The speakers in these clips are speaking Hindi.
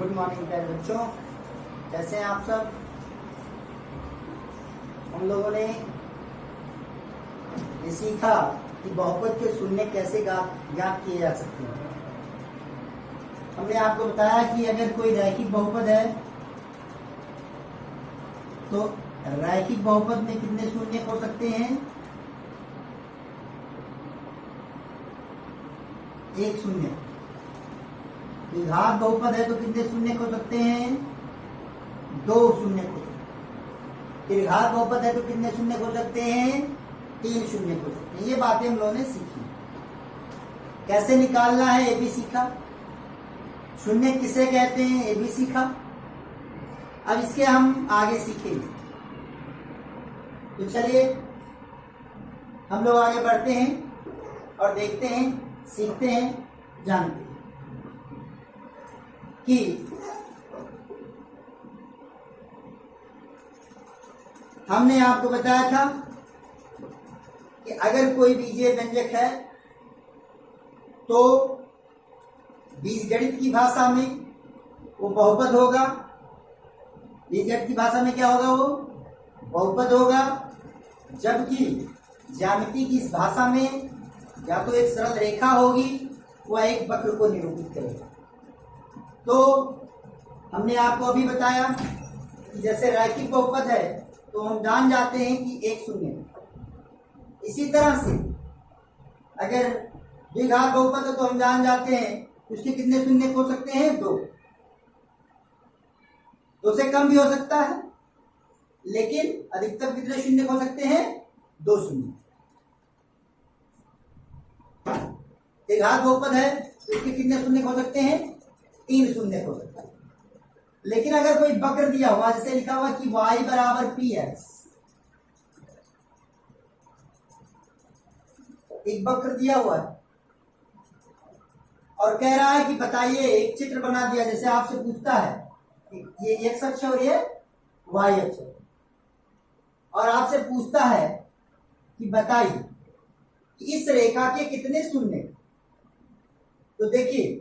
गुड मॉर्निंग प्यारे बच्चों, कैसे हैं आप सब। हम लोगों ने ये सीखा कि बहुपद के शून्य कैसे ज्ञात किए जा सकते हैं। हमने आपको बताया कि अगर कोई रैखिक बहुपद है तो रैखिक बहुपद में कितने शून्य हो सकते हैं? एक शून्य। द्विघात बहुपद है तो कितने शून्य हो सकते हैं? दो शून्य हो सकते हैं। त्रिघात बहुपद है तो कितने शून्य हो सकते हैं? तीन शून्य हो सकते हैं। ये बातें हम लोगों ने सीखी। कैसे निकालना है ये भी सीखा। शून्य किसे कहते हैं ये भी सीखा। अब इसके हम आगे सीखेंगे। तो चलिए हम लोग आगे बढ़ते हैं और देखते हैं, सीखते हैं, जानते हैं कि हमने आपको बताया था कि अगर कोई बीजीय व्यंजक है तो बीजगणित की भाषा में वो बहुपद होगा। बीजगणित की भाषा में क्या होगा? वो बहुपद होगा। जबकि ज्यामिति की इस भाषा में या तो एक सरल रेखा होगी, वह एक वक्र को निरूपित करेगा। तो हमने आपको अभी बताया कि जैसे रैखिक बहुपद है तो हम जान जाते हैं कि एक शून्य। इसी तरह से अगर द्विघात बहुपद है तो हम जान जाते हैं उसके कितने शून्य हो सकते हैं? दो। दो से कम भी हो सकता है, लेकिन अधिकतम कितने शून्य हो सकते हैं? दो शून्य। त्रिघात बहुपद है तो इसके कितने शून्य हो सकते हैं? तीन शून्य हो सकता है। लेकिन अगर कोई वक्र दिया हुआ, जैसे लिखा हुआ कि y बराबर px, एक वक्र दिया हुआ है और कह रहा है कि बताइए, एक चित्र बना दिया, जैसे आपसे पूछता है ये x अक्ष और ये y अक्ष, और आपसे पूछता है कि बताइए कि इस रेखा के कितने शून्य। तो देखिए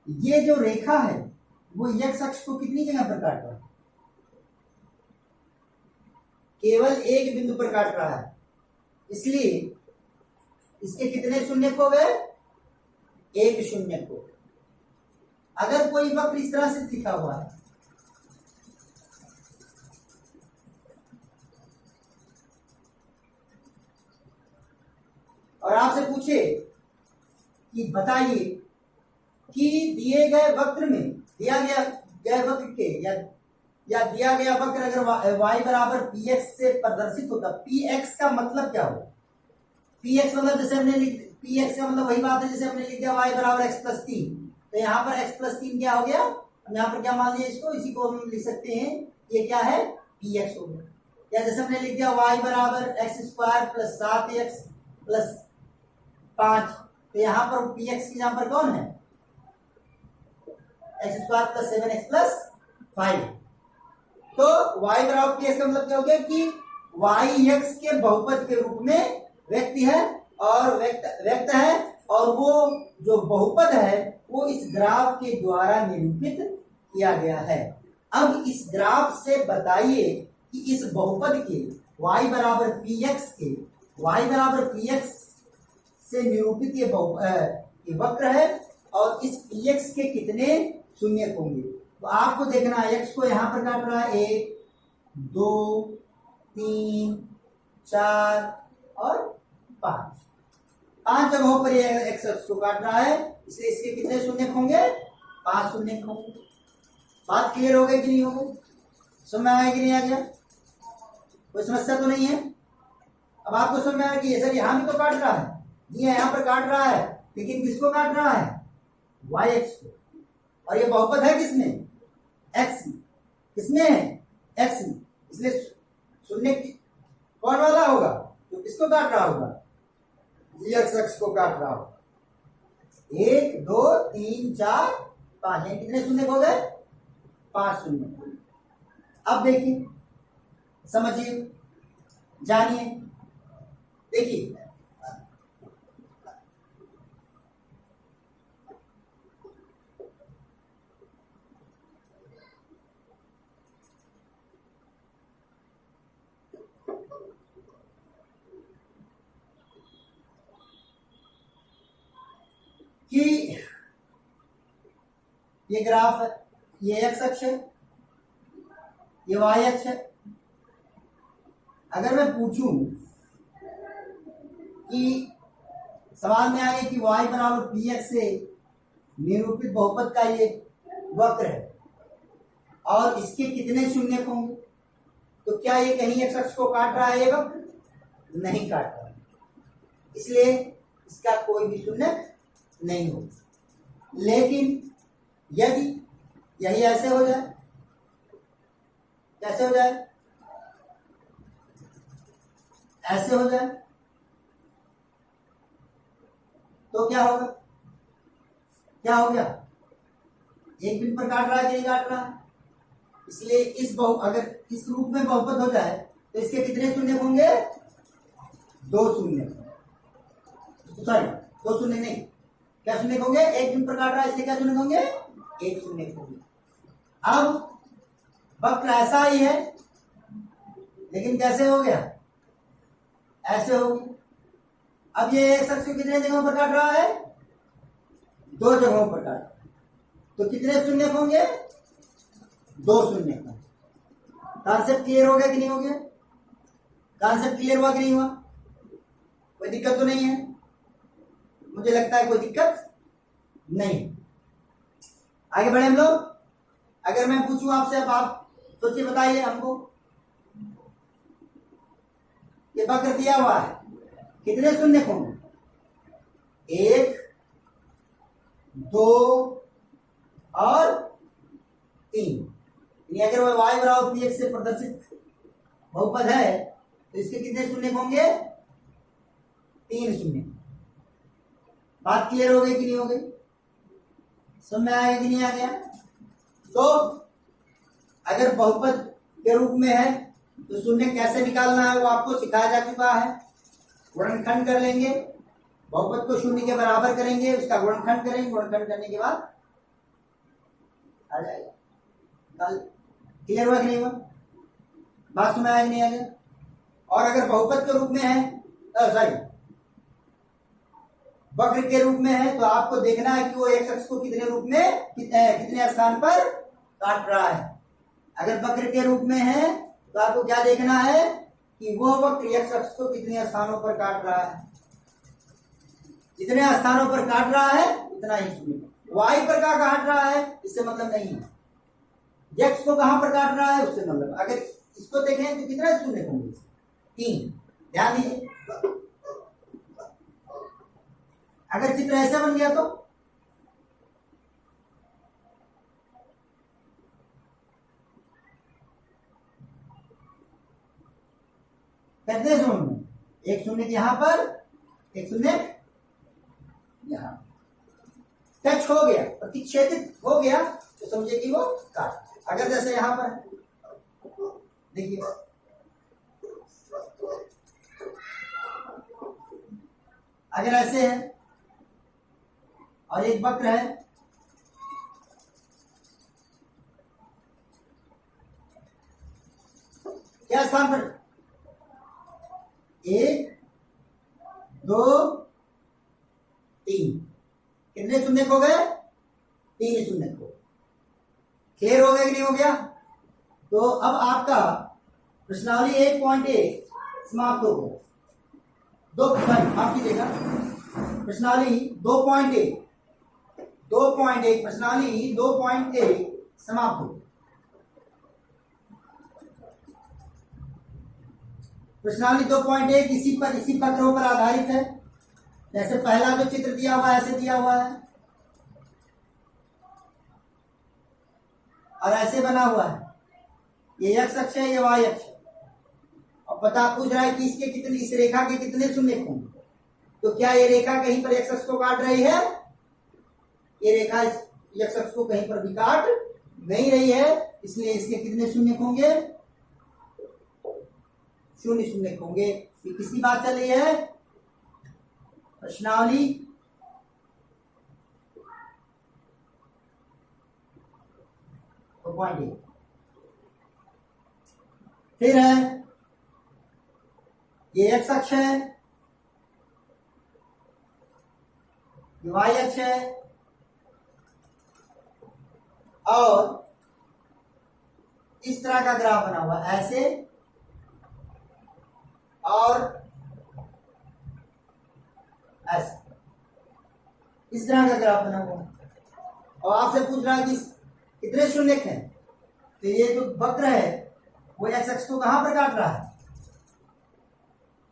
ये जो रेखा है वो x अक्ष को कितनी जगह पर काट रहा है? केवल एक बिंदु पर काट रहा है। इसलिए इसके कितने शून्य हो गए? एक शून्य को। अगर कोई वक्र इस तरह से लिखा हुआ है और आपसे पूछे कि बताइए कि दिए गए वक्र में दिया गया वक्र के या दिया गया वक्र अगर y बराबर px से प्रदर्शित होता, px का मतलब क्या होगा? px मतलब जैसे हमने px का मतलब वही बात है जैसे हमने लिख दिया y बराबर x प्लस 3। तो यहाँ पर x प्लस 3 क्या हो गया? हम यहाँ पर क्या मान लिया इसको? इसी को हम लिख सकते हैं, ये क्या है? px हो गया। या जैसे हमने लिख दिया y बराबर x square plus 7x plus 5। तो यहाँ पर px की यहाँ पर कौन है? X square plus 7x plus 5। तो y बराबर px का मतलब क्या हो गया कि y x के बहुपद के रूप में व्यक्त है और वो जो बहुपद है वो इस ग्राफ के द्वारा निरूपित किया गया है। अब इस ग्राफ से बताइए कि इस बहुपद के y बराबर px से निरूपित ये वक्र है और इस px के कितने शून्य होंगे। तो आपको देखना है x को यहां पर काट रहा है 1 2 3 4 और 5 जगहों पर ये x अक्ष को काट रहा है, इसलिए इसके कितने शून्य होंगे? 5 शून्य होंगे। बात क्लियर हो गई कि नहीं हो गई? समझ में आया कि नहीं आ गया? कोई समस्या तो नहीं है? अब आपको समझ में आया कि ये सर यहां भी तो काट रहा है, ये यहां पर काट रहा है, लेकिन किसको काट रहा है? y x को। और ये बहुपद है किसमें? x में। किसमें है? x में। इसलिए शून्य कौन वाला होगा? जो किसको काट रहा होगा? x अक्ष को काट रहा होगा। 1 2 3 4 5, कितने शून्य हो गए? 5 शून्य। अब देखिए, समझिए, जानिए। देखिए ये ग्राफ है, ये एक्स अक्ष है, ये वाई अक्ष है। अगर मैं पूछूं कि सवाल में आगे कि y बराबर पी एक्स से निरूपित बहुपद का ये वक्र है और इसके कितने शून्य होंगे, तो क्या ये कहीं एक्स अक्ष को काट रहा है ये वक्र? नहीं काट रहा है, इसलिए इसका कोई भी शून्य नहीं होगा। लेकिन यदि यही ऐसे हो जाए, कैसे हो जाए, ऐसे हो जाए, तो क्या होगा? क्या हो गया? एक बिंदु पर काट रहा है कि नहीं काट रहा है? इसलिए अगर इस रूप में बहुपद हो जाए तो इसके कितने शून्य होंगे? दो शून्य। सॉरी, दो शून्य नहीं, क्या शून्य होंगे? एक बिंदु पर काट रहा है इसलिए क्या शून्य होंगे? एक शून्य होंगे। अब वक्र ऐसा ही है, लेकिन कैसे हो गया? ऐसे हो गया। अब ये एक शख्स कितने जगहों पर काट रहा है? दो जगहों पर काट रहा है, तो कितने शून्य होंगे? दो शून्य। कॉन्सेप्ट क्लियर हो गया कि नहीं हो गया? कॉन्सेप्ट क्लियर हुआ कि नहीं हुआ? कोई दिक्कत तो नहीं है? मुझे लगता है कोई दिक्कत नहीं। आगे बढ़े हम लोग। अगर मैं पूछूं आपसे, अब आप सोचिए, बताइए हमको, ये वक्र दिया हुआ है, कितने शून्य होंगे? एक, दो और तीन। अगर वह y बराबर पी एक्स से प्रदर्शित बहुपद है तो इसके कितने शून्य होंगे? तीन शून्य। बात क्लियर हो गई कि नहीं हो गई? समझ में आया कि नहीं आ गया? तो अगर बहुपद के रूप में है तो शून्य कैसे निकालना है वो आपको सिखाया जा चुका है। गुणनखंड कर लेंगे, बहुपद को शून्य के बराबर करेंगे, उसका गुणनखंड करेंगे, गुणनखंड करने के बाद आ जाएगा। कल क्लियर हुआ कि नहीं हुआ? बात सुना है कि नहीं आ गया? और अगर बहुपद के रूप में है, सॉरी, वक्र के रूप में है, तो आपको देखना है कि वो एक शख्स को कितने रूप में, कितने स्थान पर काट रहा है। अगर वक्र के रूप में है तो आपको क्या देखना है कि वो वक्र एक शख्स को कितने स्थानों पर काट रहा है। जितने स्थानों पर काट रहा है उतना ही शून्य। वाई पर क्या काट रहा है इससे मतलब नहीं है, एक्स को कहां पर काट रहा है उससे मतलब। अगर इसको देखें तो कितना शून्य होंगे? तीन। ध्यान दीजिए, अगर चित्र ऐसा बन गया तो कितने शून्य? एक शून्य यहां पर, एक शून्य यहां। टच हो गया, प्रतिच्छेदित हो गया तो समझे कि वो काट। अगर जैसे यहां पर देखिए, अगर ऐसे है और एक वक्र है, क्या स्थान पर? एक, दो, तीन। कितने शून्य हो गए? तीन शून्य हो। क्लियर हो गया कि नहीं हो गया? तो अब आपका प्रश्नावली 1.1 समाप्त हो गया। माफ कीजिएगा, प्रश्नावली 2.1 प्रश्नावली 2.1 समाप्त हो। प्रश्नावली 2.1 इसी पत्रों पर आधारित है। जैसे पहला जो चित्र दिया हुआ है ऐसे दिया हुआ है और ऐसे बना हुआ है। ये एक्स अक्ष है, ये वाई अक्ष है। और पता पूछ रहा है कि इसके कितने, इस रेखा के कितने शून्य होंगे। तो क्या ये रेखा कहीं पर एक्स अक्ष को काट रही है? ये रेखा एक्स अक्ष को कहीं पर भी काट नहीं रही है, इसलिए इसके कितने शून्य होंगे? शून्य शून्य होंगे। ये किसकी बात चल रही है? प्रश्नावली पॉइंट। फिर है ये एक्स अक्ष है, ये वाई अक्ष है, और इस तरह का ग्राफ बना हुआ ऐसे और ऐसे, इस तरह का ग्राफ बना हुआ और आपसे पूछ रहा है कि कितने शून्य हैं, तो ये जो वक्र है वो एक्स अक्ष को कहां पर काट रहा है,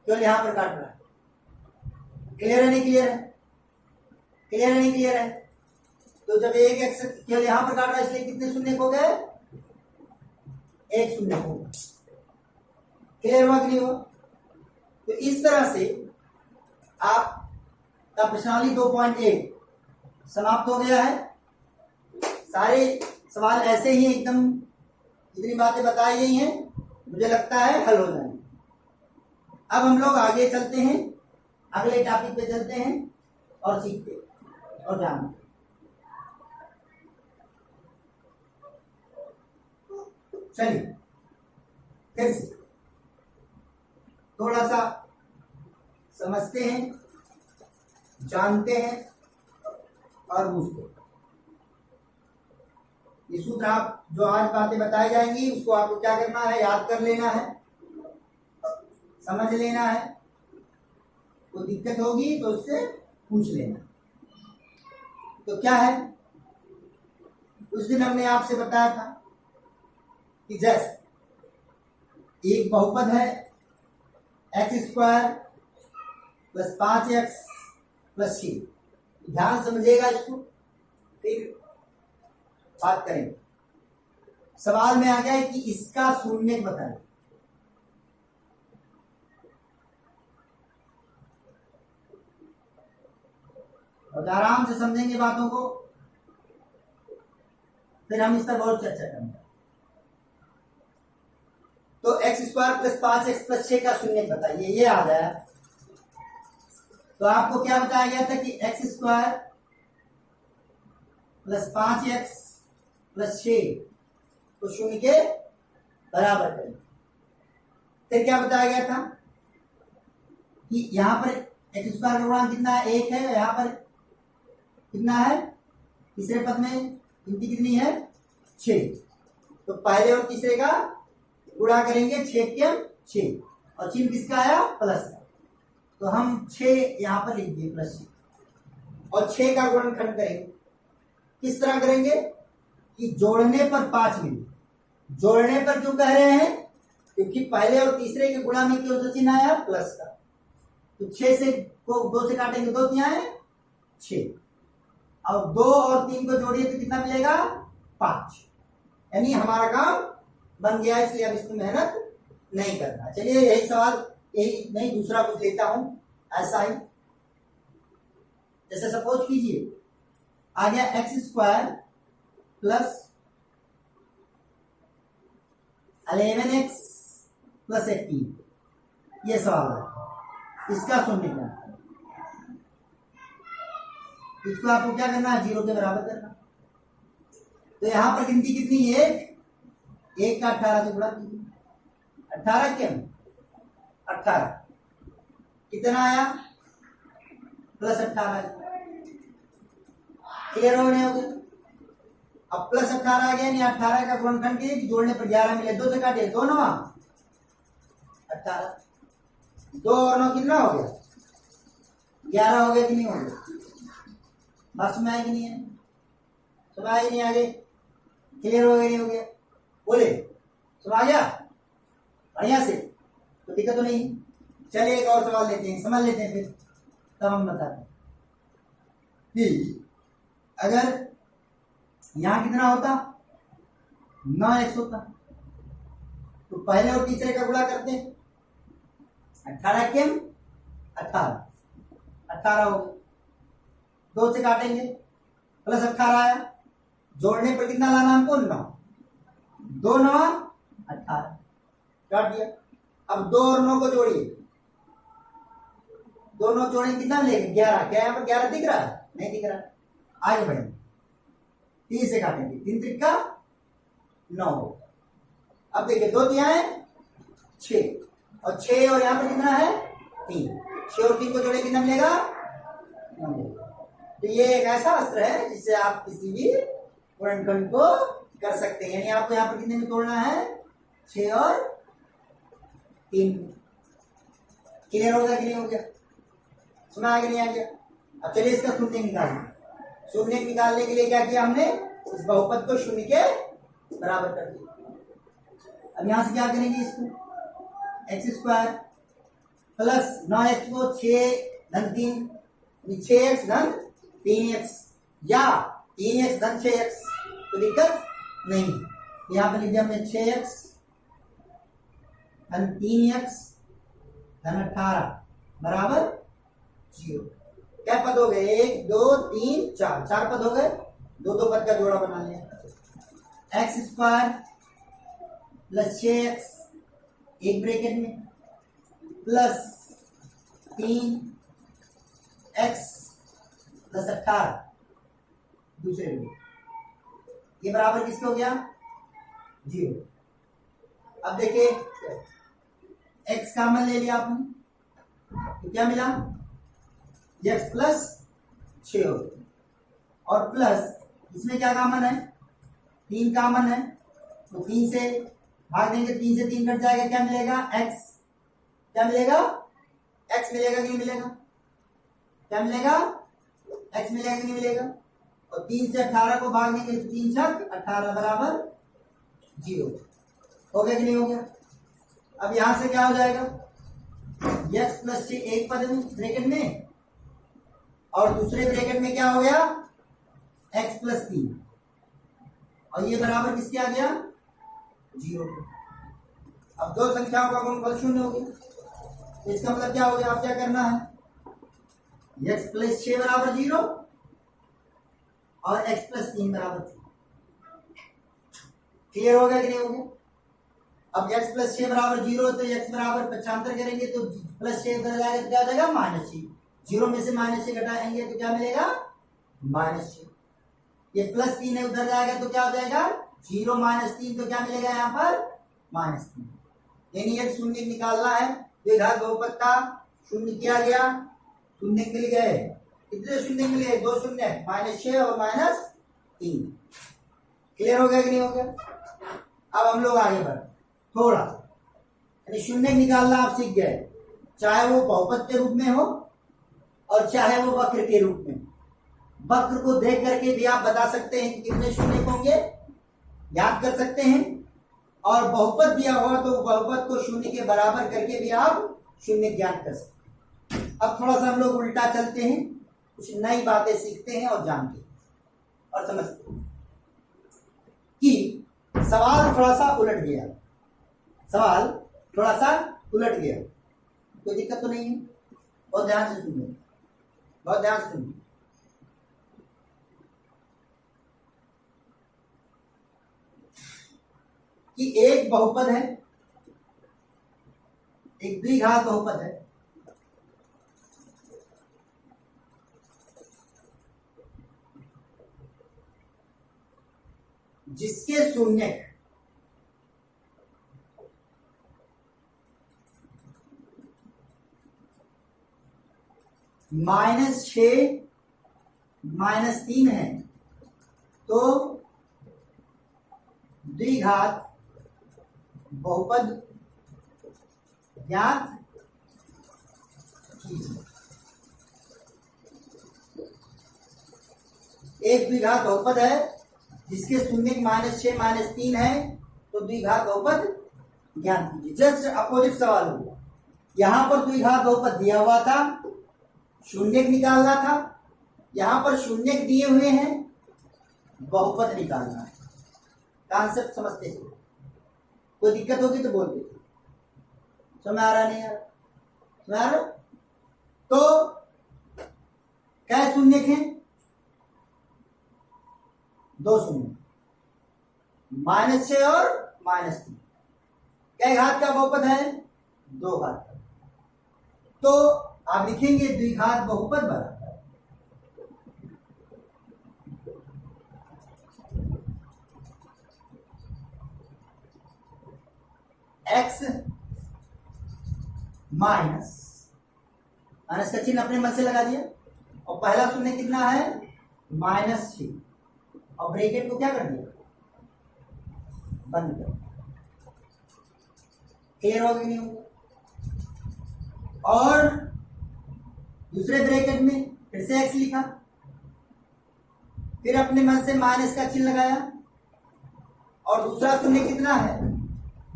केवल यहां पर काट रहा है। क्लियर है नहीं क्लियर है, क्लियर है नहीं क्लियर है। तो जब एक एक्स केवल यहां पर काट रहा है इसलिए कितने शून्य हो गए, एक शून्य हो गया। क्लियर हुआ कि नहीं हुआ। तो इस तरह से आपका प्रश्नावली 2.1 समाप्त हो गया है। सारे सवाल ऐसे ही एकदम जितनी बातें बताई गई हैं मुझे लगता है हल हो जाएंगे। अब हम लोग आगे चलते हैं, अगले टॉपिक पे चलते हैं और सीखते और जानते। चलिए फिर से थोड़ा सा समझते हैं, जानते हैं और बूझते हैं। ये सूत्र आप जो आज बातें बताई जाएंगी उसको आपको क्या करना है, याद कर लेना है, समझ लेना है। कोई दिक्कत होगी तो उससे पूछ लेना। तो क्या है, उस दिन हमने आपसे बताया था कि जैसे एक बहुपद है x² + 5x + 6, ध्यान समझिएगा इसको, फिर बात करेंगे। सवाल में आ गया है कि इसका शून्य बताएं। और आराम से समझेंगे बातों को, फिर हम इस पर बहुत चर्चा करेंगे। तो x² + 5x + 6 का शून्य बताइए, ये आ गया। तो आपको क्या बताया गया था कि x² + 5x + 6 को शून्य के बराबर करें। फिर क्या बताया गया था कि यहां पर x² का गुणांक कितना है, 1 है। यहां पर कितना है, तीसरे पद में गिनती कितनी है, 6। तो पहले और तीसरे का गुणा करेंगे, 6 के 6, और चिन्ह किसका आया, प्लस का। तो हम 6 यहां पर लिख दिए +6, और 6 का गुणनखंड करेंगे। किस तरह करेंगे कि जोड़ने पर 5 मिले। जोड़ने पर क्यों कह रहे हैं, क्योंकि पहले और तीसरे के गुणा में क्यों सा चिन्ह आया, प्लस का। तो 6 से को 2 से काटेंगे, 2 तिहाई है 6, और 2 और 3 को जोड़िए तो कितना मिलेगा, 5। यानी हमारा काम बन गया, इसलिए अब इसमें मेहनत नहीं करना। चलिए यही सवाल, यही नहीं दूसरा कुछ लेता हूं ऐसा ही। जैसे सपोज कीजिए आ गया x² + 11x + 18, ये सवाल है। इसका शून्य क्या है, इसको आपको क्या करना है, 0 के बराबर करना। तो यहां पर गिनती कितनी है, 1 का 18 से गुणा कीजिए, 18 के 18 कितना आया, +18। क्लियर हो गया। अब +18 आ गया, 18 का गुणनखंड कीजिए कि जोड़ने पर 11 मिले, 2 से काटिए, 2 9 18, 2 और 9 कितना हो गया, 11 हो गया कि नहीं हो गया। बात समझ आएगी नहीं है, समझ आएगी नहीं, आगे क्लियर हो गया नहीं हो गया, बोले समझ आ गया बढ़िया से, तो दिक्कत तो नहीं। चलिए एक और सवाल लेते हैं, समझ लेते हैं, फिर तब हम बताते हैं कि अगर यहां कितना होता, 9x होता, तो पहले और तीसरे का गुणा करते हैं, 18 के 18, 18 हो गया। 2 से काटेंगे, +18 आया, जोड़ने पर कितना लाना हमको, 9, 2 9 18, काट दिया। अब 2 और 9 को जोड़िए, 2 9 जोड़ेंगे कितना मिलेगा, 11। क्या यहाँ पर 11 दिख रहा है, नहीं दिख रहा। आगे बढ़ेंगे, 3 से काटेंगे, 3 3 का 9। अब देखिए 2 दिया है 6, और 6 और यहाँ पर कितना है, 3। 6 और 3 को जोड़े कितना मिलेगा, 9 मिलेगा। तो ये एक ऐसा अस्त्र है जिससे आप किसी भी गुणनखंड को कर सकते हैं। यानी आपको यहाँ पर कितने में तोड़ना है? 6 और 3। क्लियर हो गया कि नहीं हो गया? सुना है कि नहीं आ गया? अब चलिए इसका शून्य निकालना। शून्य निकालने के लिए क्या किया हमने? इस बहुपद को शून्य के बराबर कर दिया। अब यहां से क्या करेंगे? इसको एक्स स्क्वायर प्लस 9x को 6 धन 3, 6x धन 3x या 3x धन 6x, तो दिक्कत नहीं। यहां पर लिख दिया हमने 6x धन 3x धन 18 बराबर 0। क्या पद हो गए? 1 2 3 4, 4 पद हो गए। दो पद का जोड़ा बना लिया। एक्स स्क्वायर प्लस 6x एक ब्रैकेट में प्लस 3x प्लस 18 दूसरे में, ये बराबर किसके हो गया? 0। अब देखिए x कॉमन ले लिया आपने, तो क्या मिला? x प्लस 6 हो गया और प्लस इसमें क्या कॉमन है? 3 कॉमन है, तो 3 से भाग देंगे, 3 से 3 कट जाएगा, क्या मिलेगा? x। क्या मिलेगा? x मिलेगा कि नहीं मिलेगा? क्या मिलेगा? x मिलेगा कि नहीं मिलेगा? और 3 से 18 को भाग देंगे तो 3 छक 18 बराबर 0। हो गया कि नहीं हो गया? अब यहां से क्या हो जाएगा? x प्लस 6 एक पद में ब्रैकेट में और दूसरे ब्रैकेट में क्या हो गया? x प्लस 3 और ये बराबर किसके आ गया? 0। अब दो संख्याओं का गुणनफल 0 हो गया, तो इसका मतलब क्या हो गया? आप क्या करना है? x प्लस 6 बराबर 0 और x प्लस 3 बराबर 0। क्लियर हो गया कि नहीं हो गया? अब x प्लस 6 बराबर 0 तो x बराबर पक्षांतर करेंगे तो प्लस 6 उधर जाएगा तो क्या हो जाएगा? -6। 0 में से -6 घटाएंगे तो क्या मिलेगा? -6। ये प्लस 3 है, उधर जाएगा तो क्या हो जाएगा? 0 -3, तो क्या मिलेगा यहाँ पर? -3। यानी एक शून्य निकालना है। द्विघात बहुपद का शून्य किया गया, शून्य मिल गए। कितने शून्य मिले? 2 शून्य, -6 और -3। क्लियर हो गया कि नहीं हो गया? अब हम लोग आगे बढ़ थोड़ा, यानी शून्य निकालना आप सीख गए, चाहे वो बहुपद के रूप में हो और चाहे वो वक्र के रूप में। वक्र को देख करके भी आप बता सकते हैं कि कितने शून्य होंगे, याद कर सकते हैं। और बहुपद दिया हुआ तो बहुपद को शून्य के बराबर करके भी आप शून्य ज्ञात कर सकते हैं। अब थोड़ा सा हम लोग उल्टा चलते हैं, कुछ नई बातें सीखते हैं और जानते हैं और समझते हैं कि सवाल थोड़ा सा उलट गया। सवाल थोड़ा सा उलट गया, कोई दिक्कत तो नहीं है? बहुत ध्यान से सुनिए, बहुत ध्यान से सुनिए। कि एक बहुपद है, एक द्विघात बहुपद है, जिसके शून्यक -6 -3 है, तो द्विघात बहुपद ज्ञात कीजिए। एक द्विघात बहुपद है जिसके शून्यक -6 -3 है, तो द्विघात बहुपद ज्ञात कीजिए। जस्ट अपोजिट सवाल हुआ, यहां पर द्विघात बहुपद दिया हुआ था, शून्यक निकालना था। यहां पर शून्यक दिए हुए हैं, बहुपद निकालना है। कॉन्सेप्ट समझते हैं? कोई दिक्कत होगी तो बोल दीजिए। समझ आ रहा नहीं यार? समझ आ रहा? तो क्या शून्यक है? 2 शून्य, -6 और -3। क्या घात का बहुपद है? 2 घात का। तो आप लिखेंगे द्विघात बहुपद बराबर x माइनस का चिन्ह अपने मन से लगा दिया, और पहला शून्य कितना है? -6 और ब्रैकेट को क्या कर दिया, बंद कर दिया। क्लियर हो गया नहीं होगा? और दूसरे ब्रैकेट में फिर से x लिखा, फिर अपने मन से माइनस का चिन्ह लगाया, और दूसरा शून्य कितना है,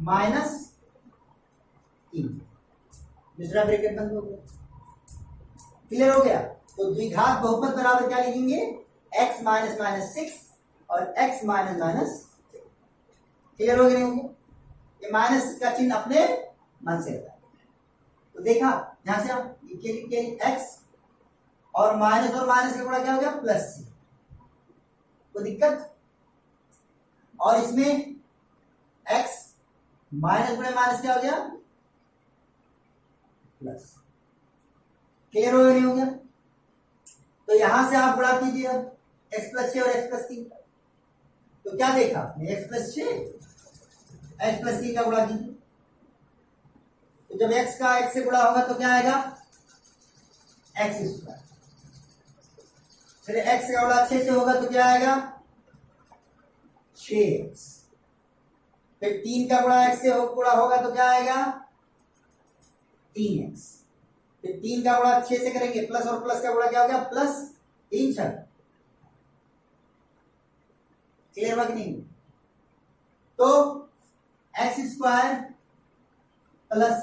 -3। दूसरा ब्रैकेट बंद हो गया। क्लियर हो गया? तो द्विघात बहुपद बराबर क्या लिखेंगे, x माइनस माइनस 6 और x माइनस माइनस। क्लियर हो गया नहीं हो गया? ये माइनस का चिन्ह अपने मन से होता है। तो देखा यहां से आप लिख के x और माइनस का गुणा क्या हो गया, +c। कोई दिक्कत? और इसमें x माइनस गुणे माइनस क्या हो गया, प्लस। क्लियर हो गया नहीं हो गया? तो यहां से आप गुणा कीजिए अब x+6 और x+3। तो क्या देखा आपने, x+6 x+3 का गुणा कीजिए। तो जब x का x से गुणा होगा तो क्या आएगा, x²। चलिए x का गुणा 6 से होगा तो क्या आएगा, 6x। फिर 3 का गुणा x से गुणा होगा तो क्या आएगा, 3x। फिर 3 का गुणा 6 से करेंगे, प्लस और प्लस का गुणा क्या हो गया, +3 6। क्लियर हुआ कि नहीं? तो x² प्लस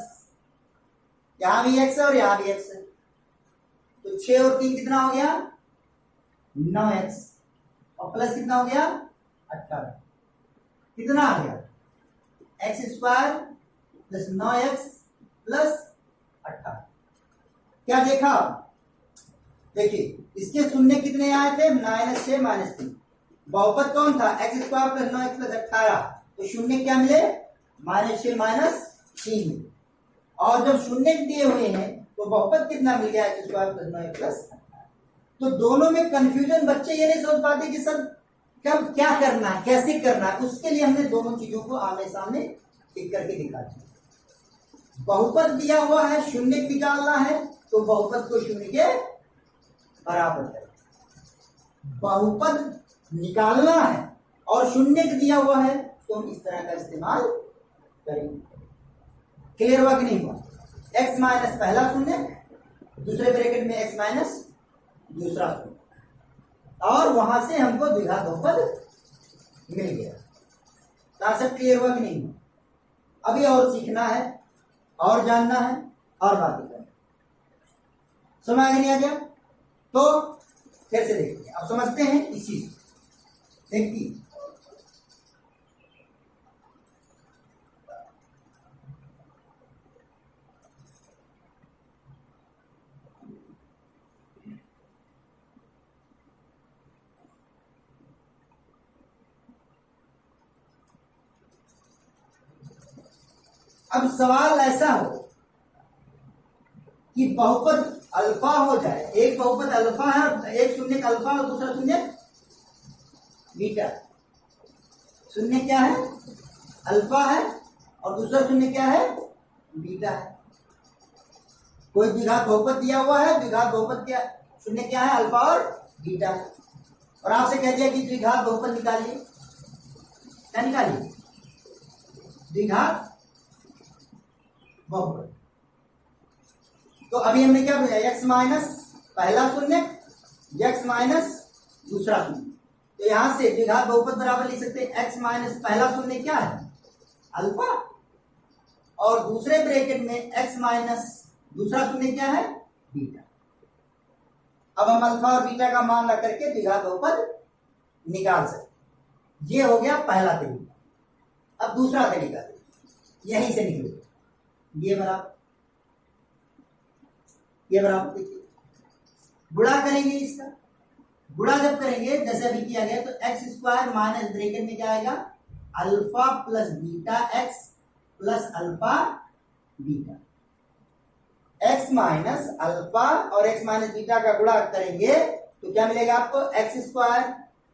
यहां भी x है और यहां भी x है, तो 6 और 3 कितना हो गया, 9x, और प्लस कितना हो गया, 18। कितना आ गया, x² + 9x + 18। क्या देखा? देखिए इसके शून्य कितने आए थे, -6 -3। बहुपद कौन था, x² + 9x + 18। तो शून्य क्या मिले, -6 -3। और जब शून्य दिए हुए हैं तो बहुपद कितना मिल गया, x² + 9x + 18। तो दोनों में कंफ्यूजन, बच्चे ये नहीं सोच पाते कि सर कब क्या करना है, कैसे करना है। उसके लिए हमने दोनों चीजों को आमने सामने टिक करके दिखा दिया। बहुपद दिया हुआ है, शून्य निकालना है तो बहुपद को शून्य के बराबर करें। बहुपद निकालना है और शून्य दिया हुआ है तो हम इस तरह का इस्तेमाल करेंगे। क्लियर हुआ कि नहीं हुआ? x माइनस पहला शून्य, दूसरे ब्रैकेट में x माइनस दूसरा शून्य, और वहां से हमको द्विघात बहुपद मिल गया। सब क्लियर हुआ कि नहीं हुआ? अभी और सीखना है और जानना है और बातें करना। समझ आ गया नहीं आ गया? तो फिर से देखिए, अब समझते हैं इस चीज। देखिए अब सवाल ऐसा हो कि बहुपद अल्फा हो जाए, एक बहुपद अल्फा है, एक शून्य अल्फा और दूसरा शून्य बीटा। शून्य क्या है, अल्फा है, और दूसरा शून्य क्या है, बीटा है। कोई द्विघात बहुपद दिया हुआ है, द्विघात बहुपद क्या शून्य क्या है, अल्फा और बीटा है। और आपसे कह दिया कि द्विघात बहुपद निकालिए। क्या निकालिए, द्विघात बहुपद। तो अभी हमने क्या बोला, x माइनस पहला शून्य, x माइनस दूसरा शून्य। तो यहां से द्विघात बहुपद बराबर लिख सकते हैं x माइनस पहला शून्य क्या है, अल्फा, और दूसरे ब्रैकेट में x माइनस दूसरा शून्य क्या है, बीटा। अब हम अल्फा और बीटा का मान रख करके द्विघात बहुपद निकाल सकते। ये हो गया पहला तरीका। अब दूसरा तरीका यहीं से निकलेगा, ये बराबर देखिए, गुणा करेंगे इसका। गुणा जब करेंगे जैसे अभी किया गया, तो x² माइनस ब्रैकेट में क्या आएगा, alpha plus beta x plus alpha beta. x minus alpha और x माइनस बीटा का गुणा करेंगे तो क्या मिलेगा आपको, x²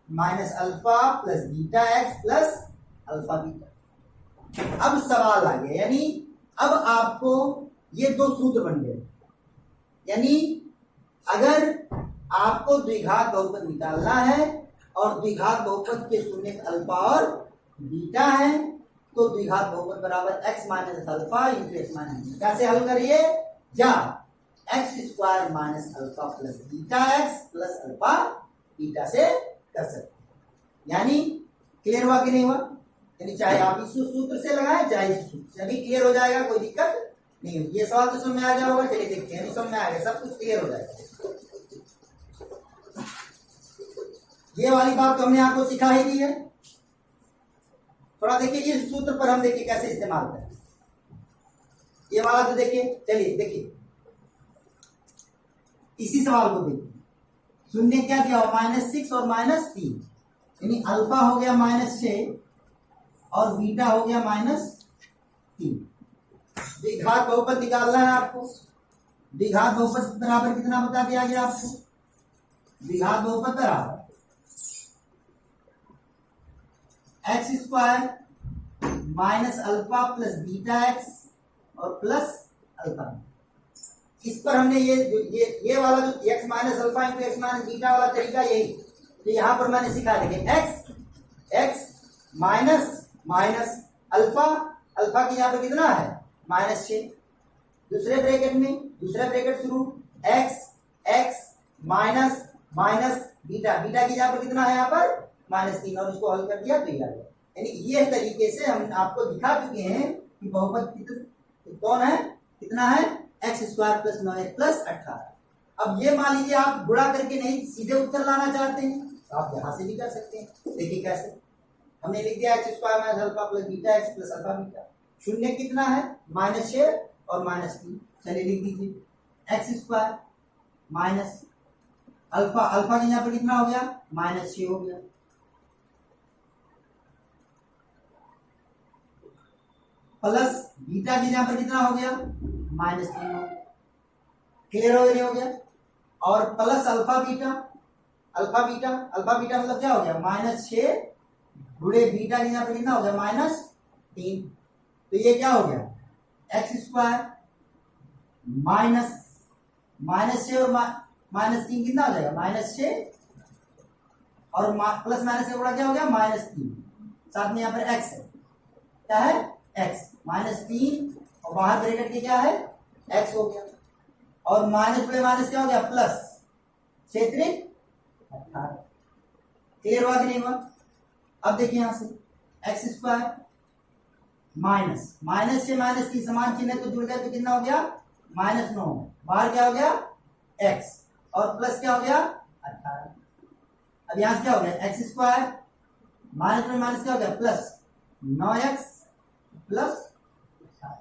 minus alpha plus beta x plus alpha beta. अब सवाल आ गया, यानी अब आपको ये दो सूत्र बन गए। यानी अगर आपको द्विघात बहुपद निकालना है और द्विघात बहुपद के शून्य अल्फा और बीटा है, तो द्विघात बहुपद बराबर x minus alpha into x minus beta से हल करिए, या x square minus alpha plus beta x plus alpha beta से कर सकते हैं। यानी क्लियर हुआ कि नहीं हुआ? यानी चाहे आप इस सूत्र से लगाएं चाहे इस सूत्र से, अभी क्लियर हो जाएगा, कोई दिक्कत नहीं होगी। ये सवाल तो समझ में आ गया होगा, चलिए देखते हैं, समझ में आ गया, सब कुछ क्लियर हो जाएगा। ये वाली बात तो हमने आपको सिखा ही दी है। थोड़ा देखिए इस सूत्र पर हम देखिए कैसे इस्तेमाल करें। ये वाला तो देखिए, चलिए देखिए इसी सवाल को देखिए। शून्य क्या दिया हुआ? -6 और -3, यानी अल्फा हो गया -6 और बीटा हो गया -3। द्विघात बहुपद निकालना है आपको। द्विघात बहुपद बराबर कितना बता दिया गया आपको? द्विघात बहुपद बराबर x square minus alpha plus beta x और प्लस अल्फा। इस पर हमने ये वाला जो x minus alpha into x minus beta वाला तरीका यही, तो यहां पर मैंने सिखा देखिए x minus minus alpha, alpha की यहां पर कितना है? -6, दूसरे ब्रैकेट में दूसरा ब्रैकेट शुरू x minus minus beta, beta की यहां पर कितना है? यहाँ पर -3, और इसको हल कर दिया तो ये आ गया। यानी ये तरीके से हम आपको दिखा चुके हैं कि बहुपद कौन है, कितना है? X square plus 9x plus 18। अब ये मान लीजिए आप गुणा करके नहीं सीधे उत्तर लाना चाहते हैं तो आप यहां से भी कर सकते हैं। देखिए कैसे, हमने लिख दिया x square minus alpha plus beta x plus alpha beta. शून्य कितना है? -6 और -3। चलिए लिख दीजिए x square minus alpha, alpha के यहाँ पर कितना हो गया? -6 हो गया, प्लस बीटा के यहाँ पर कितना हो गया? -3 हो गया। क्लियर हो गया, नहीं हो गया? और plus alpha beta, alpha beta मतलब क्या हो गया? -6 गुणे बीटा के यहाँ पर कितना हो गया? -3। तो ये क्या हो गया? एक्स स्क्वायर -6 और -3 कितना हो जाएगा? -6 और प्लस माइनस से गुणा क्या हो गया? -3, साथ में यहाँ पर एक्स है, क्या है? एक्स -3 और बाहर ब्रैकेट के क्या है? एक्स हो गया, और माइनस बड़े माइनस क्या हो गया? प्लस 18। क्लियर हुआ कि नहीं हुआ? अब देखिए यहां से एक्स स्क्वायर माइनस से -3 समान चिन्ह तो जुड़ गए तो कितना हो गया? -9, बाहर क्या हो गया? एक्स, और प्लस क्या हो गया? 18। अब यहां से क्या हो गया? एक्स स्क्वायर माइनस में माइनस क्या हो गया? Plus 9x plus 18।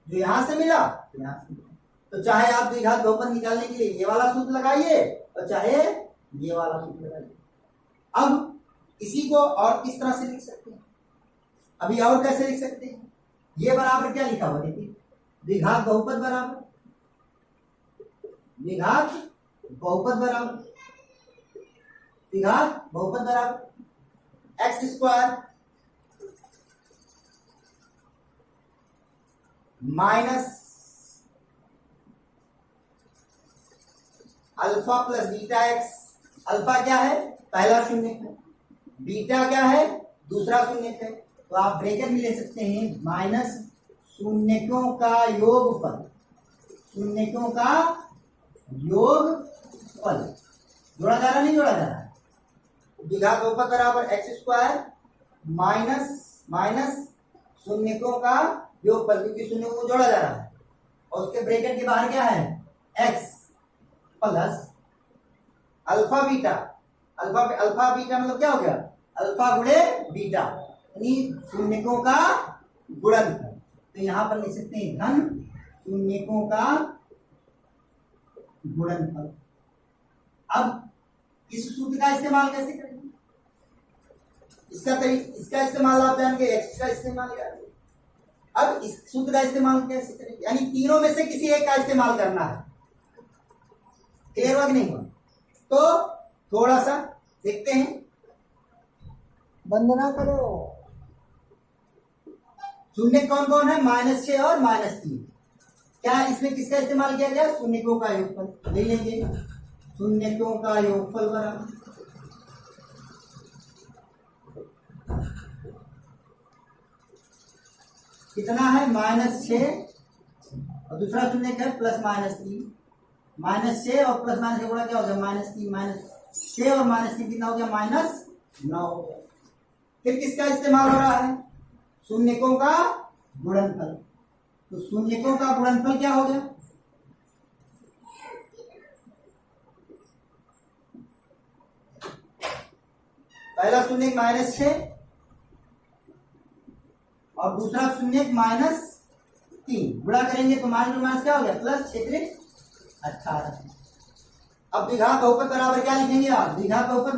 जो यहां से मिला तो यहां से मिला। तो चाहे आप द्विघात बहुपद निकालने के लिए ये वाला सूत्र लगाइए और चाहे ये वाला सूत्र लगाइए। अब इसी को और किस तरह से लिख सकते हैं? अभी और कैसे लिख सकते हैं? ये बराबर क्या लिखा हुआ देखिए, द्विघात बहुपद बराबर द्विघात बहुपद बराबर द्विघात बहुपद बराबर x square minus alpha plus beta x. Alpha क्या है? पहला शून्य है, बीटा क्या है? दूसरा शून्य है। तो आप ब्रैकेट में ले सकते हैं माइनस शून्यकों का योगफल, शून्यकों का योगफल। जोड़ा जा रहा नहीं जोड़ा जा रहा? द्विघात बहुपद बराबर एक्स स्क्वायर माइनस शून्यकों का योगफल, क्योंकि शून्य को जोड़ा जा रहा है, और उसके ब्रैकेट के बाहर क्या है? X plus alpha beta. Alpha beta मतलब क्या हो गया? अल्फा गुणे बीटा, यानी शून्यकों का गुणनफल। तो यहां पर लिख सकते हैं धन शून्यकों का गुणनफल। अब इस सूत्र का इस्तेमाल कैसे करेंगे? इसका इस्तेमाल आप जान गए, एक्स का इस्तेमाल करेंगे। अब इस सूत्र का इस्तेमाल कैसे करेंगे? यानी तीनों में से किसी एक का इस्तेमाल करना है। क्लियर हुआ कि नहीं हुआ? तो थोड़ा सा देखते हैं, बंद ना करो। शून्य कौन कौन है? -6 और -3। क्या इसमें किसका इस्तेमाल किया गया? शून्यकों का योगफल ले लेंगे। शून्यकों का योगफल बराबर कितना है -6 और दूसरा शून्य क्या है +-3। -6 और +- का गुणा क्या हो गया -3 -6 और -3 कितना हो गया -9 हो गया। फिर किसका इस्तेमाल हो रहा है शून्यकों का गुणनफल। तो शून्यकों का गुणनफल क्या हो गया पहला शून्य -6 और दूसरा शून्य -3 गुणा करेंगे तो माइनस क्या हो गया +6×18। अब द्विघात बहुपद बराबर क्या लिखेंगे आप द्विघात बहुपद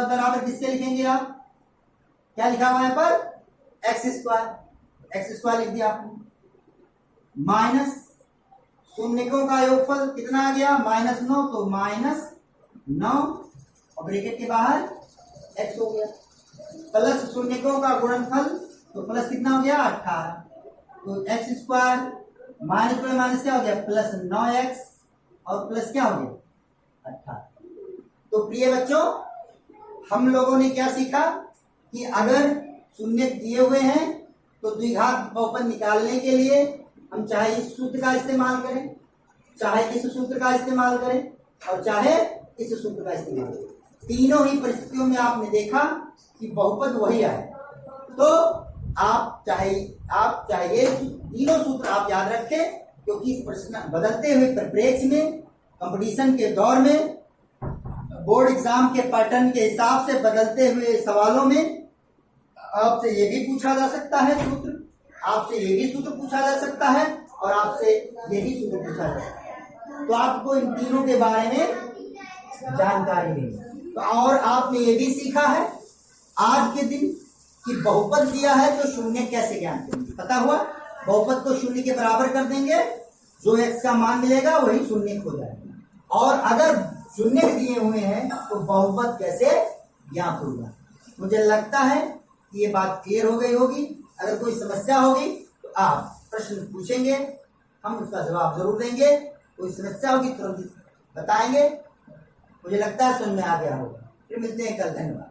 बराबर किसके लिखेंगे आप क्या लिखा हुआ है यहाँ पर x² लिख दिया आपने माइनस शून्यकों का योगफल कितना आ गया -9 तो -9 और ब्रैकेट के बाहर x हो गया प्लस शून्यकों का गुणनफल तो प्लस कितना हो गया 18 तो x² माइनस में माइनस क्या हो गया +9x और प्लस क्या हो गया 18। तो प्रिय बच्चों हम लोगों ने क्या सीखा कि अगर शून्य दिए हुए हैं तो द्विघात बहुपद निकालने के लिए हम चाहे इस सूत्र का इस्तेमाल करें चाहे इस सूत्र का इस्तेमाल करें और चाहे इस सूत्र का इस्तेमाल करें तीनों ही परिस्थितियों में आपने देखा कि बहुपद वही आए। तो आप चाहे ये तीनों सूत्र आप याद रखें क्योंकि इस प्रश्न बदलते हुए परिप्रेक्ष्य में कंपटीशन के दौर में बोर्ड एग्जाम के पैटर्न के हिसाब से बदलते हुए सवालों में आपसे ये भी पूछा जा सकता है सूत्र आपसे ये भी सूत्र पूछा जा सकता है और आपसे ये भी सूत्र पूछा जा सकता है। तो आपको इन तीनों के बारे में जानकारी नहीं तो और आपने ये भी सीखा है आज के दिन कि बहुपद दिया है तो शून्य कैसे ज्ञान करेंगे पता हुआ बहुपद को शून्य के बराबर कर देंगे जो x का मान मिलेगा वही शून्य हो जाएगा और अगर शून्य दिए हुए हैं तो बहुपद कैसे ज्ञात होगा। मुझे लगता है कि ये बात क्लियर हो गई होगी। अगर कोई समस्या होगी तो आप प्रश्न पूछेंगे हम उसका जवाब जरूर देंगे। कोई समस्या होगी तुरंत बताएंगे। मुझे लगता है समझ में आ गया होगा। फिर मिलते हैं कल। धन्यवाद।